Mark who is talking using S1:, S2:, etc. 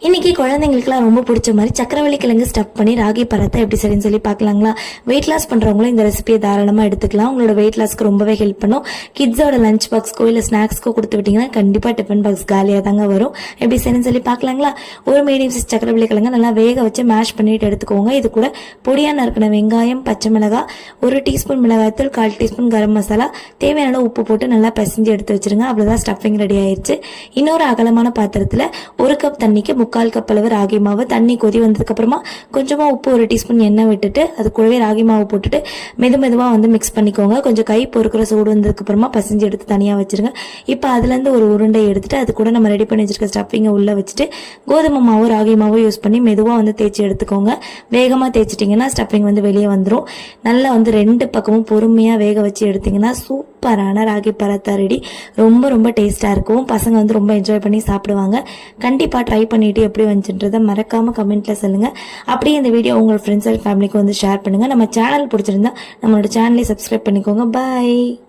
S1: இன்னைக்கு குழந்தைங்களுக்குலாம் ரொம்ப பிடிச்ச மாதிரி சக்கரவள்ளி கிழங்கு ஸ்டஃப் பண்ணி ராகி பராத்தா எப்படி சரின்னு சொல்லி பார்க்கலாங்களா. வெயிட் லாஸ் பண்ணுறவங்களும் இந்த ரெசிபியை தாராளமாக எடுத்துக்கலாம். உங்களோட வெயிட் லாஸ்க்கு ரொம்பவே ஹெல்ப் பண்ணும். கிட்ஸோட லஞ்ச் பாக்ஸ்க்கோ இல்லை ஸ்நாக்ஸ்க்கோ கொடுத்து விட்டிங்கன்னா கண்டிப்பாக டிஃபன் பாக்ஸ் காலியாக தாங்க வரும். எப்படி சரின்னு சொல்லி பார்க்கலாங்களா. ஒரு மீடியம் சைஸ் சக்கரவள்ளி கிழங்கு நல்லா வேக வச்சு மேஷ் பண்ணிட்டு எடுத்துக்கோங்க. இது கூட பொடியாக நறுக்கின வெங்காயம், பச்சை மிளகாய், 1 டீஸ்பூன் மிளகாய்த்தூள், 1/4 டீஸ்பூன் கரம் மசாலா, தேவையான உப்பு போட்டு நல்லா பிசைஞ்சு எடுத்து வச்சிருங்க. அவ்வளோதான், ஸ்டஃபிங் ரெடி ஆயிடுச்சு. இன்னொரு அகலமான பாத்திரத்தில் 1 கப் தண்ணிக்கு 3/4 கப் அளவு ராகி மாவு, தண்ணி கொதி வந்ததுக்கு அப்புறமா கொஞ்சமா உப்பு, 1 டீஸ்பூன் எண்ணெய் விட்டுட்டு அது கூடவே ராகி மாவு போட்டுட்டு மெதுவா மிக்ஸ் பண்ணிக்கோங்க. கொஞ்சம் கை பொறுக்கிற சூடு வந்ததுக்கு அப்புறமா பசஞ்சு எடுத்து தனியா வச்சிருங்க. இப்போ அதுல இருந்து ஒரு உருண்டை எடுத்துட்டு அது கூட நம்ம ரெடி பண்ணி வச்சிருக்க ஸ்டஃபிங்கை உள்ள வச்சுட்டு கோதுமை மாவு, ராகி மாவு யூஸ் பண்ணி மெதுவா தேய்ச்சி எடுத்துக்கோங்க. வேகமா தேய்ச்சிட்டிங்கன்னா ஸ்டஃபிங் வெளியே வந்துடும். நல்லா 2 பக்கமும் பொறுமையா வேக வச்சு எடுத்தீங்கன்னா சூப்பரான ராகி பராத்தா ரெடி. ரொம்ப டேஸ்டா இருக்கும். பசங்க ரொம்ப என்ஜாய் பண்ணி சாப்பிடுவாங்க. கண்டிப்பா ட்ரை பண்ணிட்டு எப்படி வந்துச்சுன்றதை மறக்காம கமெண்ட்ல சொல்லுங்க. அப்படியே இந்த வீடியோ உங்க ஃப்ரெண்ட்ஸ் அண்ட் ஃபேமிலிக்கு ஷேர் பண்ணுங்க. நம்ம சேனல் பிடிச்சிருந்தா நம்மளோட சேனலை சப்ஸ்கிரைப் பண்ணிக்கோங்க. பாய்.